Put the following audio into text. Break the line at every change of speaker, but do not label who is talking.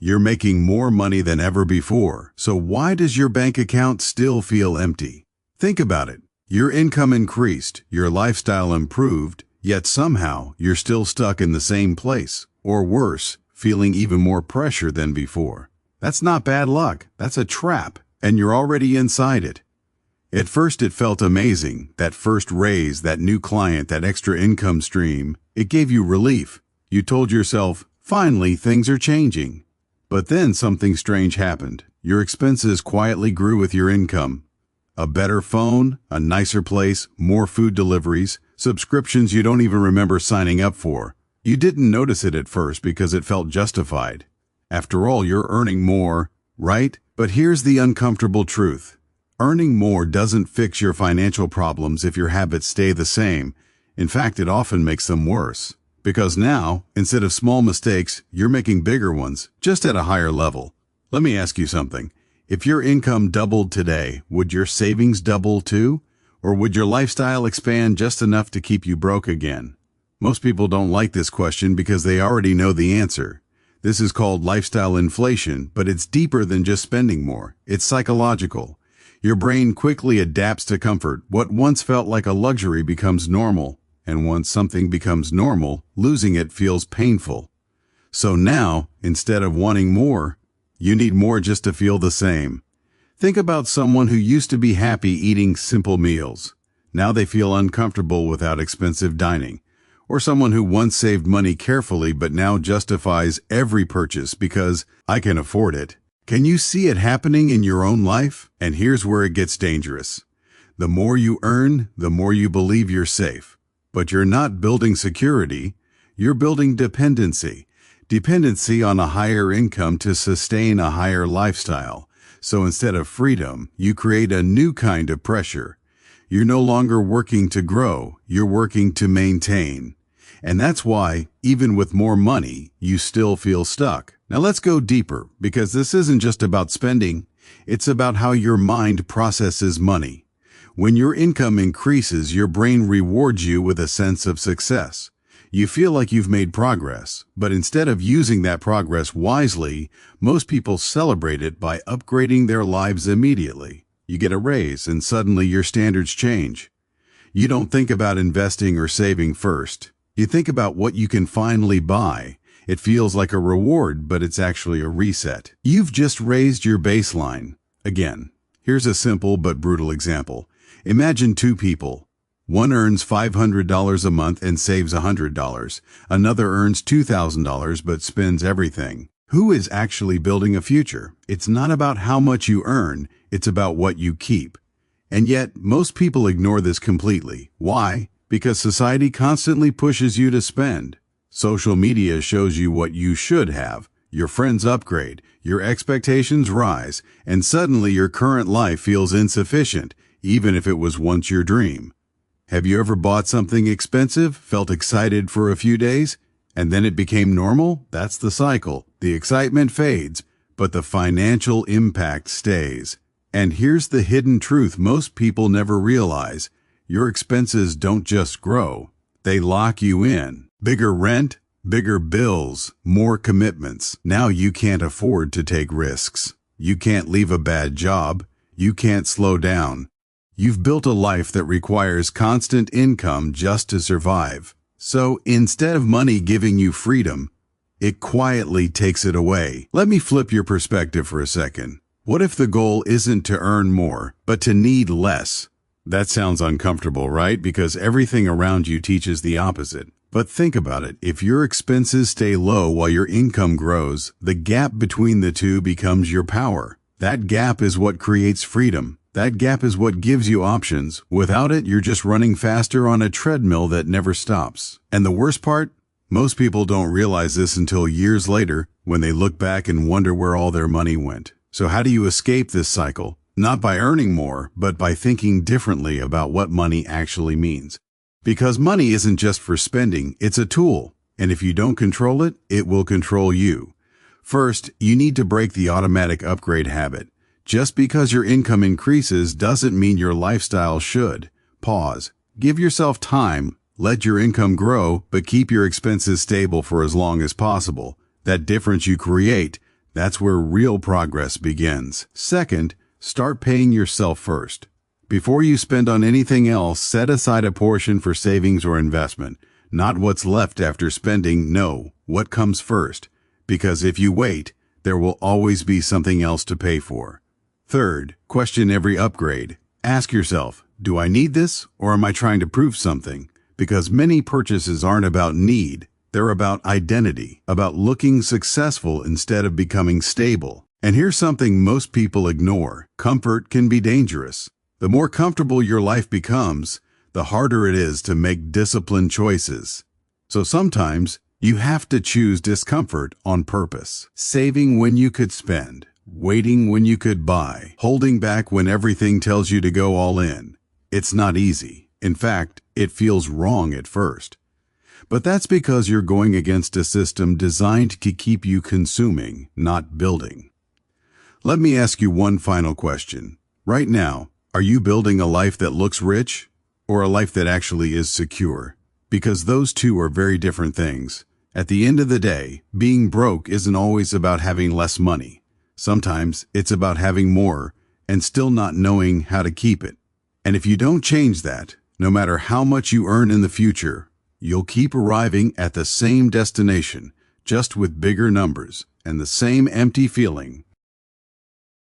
You're making more money than ever before, so why does your bank account still feel empty? Think about it. Your income increased, your lifestyle improved, yet somehow you're still stuck in the same place, or worse, feeling even more pressure than before. That's not bad luck, that's a trap, and you're already inside it. At first it felt amazing, that first raise, that new client, that extra income stream. It gave you relief. You told yourself, finally things are changing. But then something strange happened. Your expenses quietly grew with your income. A better phone, a nicer place, more food deliveries, subscriptions you don't even remember signing up for. You didn't notice it at first because it felt justified. After all, you're earning more, right? But here's the uncomfortable truth. Earning more doesn't fix your financial problems if your habits stay the same. In fact, it often makes them worse. Because now, instead of small mistakes, you're making bigger ones, just at a higher level. Let me ask you something. If your income doubled today, would your savings double too? Or would your lifestyle expand just enough to keep you broke again? Most people don't like this question because they already know the answer. This is called lifestyle inflation, but it's deeper than just spending more. It's psychological. Your brain quickly adapts to comfort. What once felt like a luxury becomes normal. And once something becomes normal, losing it feels painful. So now, instead of wanting more, you need more just to feel the same. Think about someone who used to be happy eating simple meals. Now they feel uncomfortable without expensive dining. Or someone who once saved money carefully but now justifies every purchase because I can afford it. Can you see it happening in your own life? And here's where it gets dangerous. The more you earn, the more you believe you're safe. But you're not building security, you're building dependency. Dependency on a higher income to sustain a higher lifestyle. So instead of freedom, you create a new kind of pressure. You're no longer working to grow, you're working to maintain. And that's why, even with more money, you still feel stuck. Now let's go deeper, because this isn't just about spending, it's about how your mind processes money. When your income increases, your brain rewards you with a sense of success. You feel like you've made progress, but instead of using that progress wisely, most people celebrate it by upgrading their lives immediately. You get a raise and suddenly your standards change. You don't think about investing or saving first. You think about what you can finally buy. It feels like a reward, but it's actually a reset. You've just raised your baseline. Again, here's a simple but brutal example. Imagine two people. One earns $500 a month and saves $100. Another earns $2,000 but spends everything. Who is actually building a future? It's not about how much you earn, it's about what you keep. And yet, most people ignore this completely. Why? Because society constantly pushes you to spend. Social media shows you what you should have. Your friends upgrade, your expectations rise, and suddenly your current life feels insufficient, even if it was once your dream. Have you ever bought something expensive, felt excited for a few days, and then it became normal? That's the cycle. The excitement fades, but the financial impact stays. And here's the hidden truth most people never realize. Your expenses don't just grow. They lock you in. Bigger rent, bigger bills, more commitments. Now you can't afford to take risks. You can't leave a bad job. You can't slow down. You've built a life that requires constant income just to survive. So instead of money giving you freedom, it quietly takes it away. Let me flip your perspective for a second. What if the goal isn't to earn more, but to need less? That sounds uncomfortable, right? Because everything around you teaches the opposite. But think about it. If your expenses stay low while your income grows, the gap between the two becomes your power. That gap is what creates freedom. That gap is what gives you options. Without it, you're just running faster on a treadmill that never stops. And the worst part? Most people don't realize this until years later, when they look back and wonder where all their money went. So how do you escape this cycle? Not by earning more, but by thinking differently about what money actually means. Because money isn't just for spending, it's a tool. And if you don't control it, it will control you. First, you need to break the automatic upgrade habit. Just because your income increases doesn't mean your lifestyle should. Pause. Give yourself time. Let your income grow, but keep your expenses stable for as long as possible. That difference you create, That's where real progress begins. Second, start paying yourself first. Before you spend on anything else, set aside a portion for savings or investment. Not what's left after spending, no, what comes first. Because if you wait, there will always be something else to pay for. Third, question every upgrade. Ask yourself, do I need this or am I trying to prove something? Because many purchases aren't about need, they're about identity, about looking successful instead of becoming stable. And here's something most people ignore. Comfort can be dangerous. The more comfortable your life becomes, the harder it is to make disciplined choices. So sometimes you have to choose discomfort on purpose. Saving when you could spend, waiting when you could buy, holding back when everything tells you to go all in. It's not easy. In fact, it feels wrong at first. But that's because you're going against a system designed to keep you consuming, not building. Let me ask you one final question. Right now, are you building a life that looks rich or a life that actually is secure? Because those two are very different things. At the end of the day, being broke isn't always about having less money. Sometimes it's about having more and still not knowing how to keep it. And if you don't change that, no matter how much you earn in the future, you'll keep arriving at the same destination, just with bigger numbers and the same empty feeling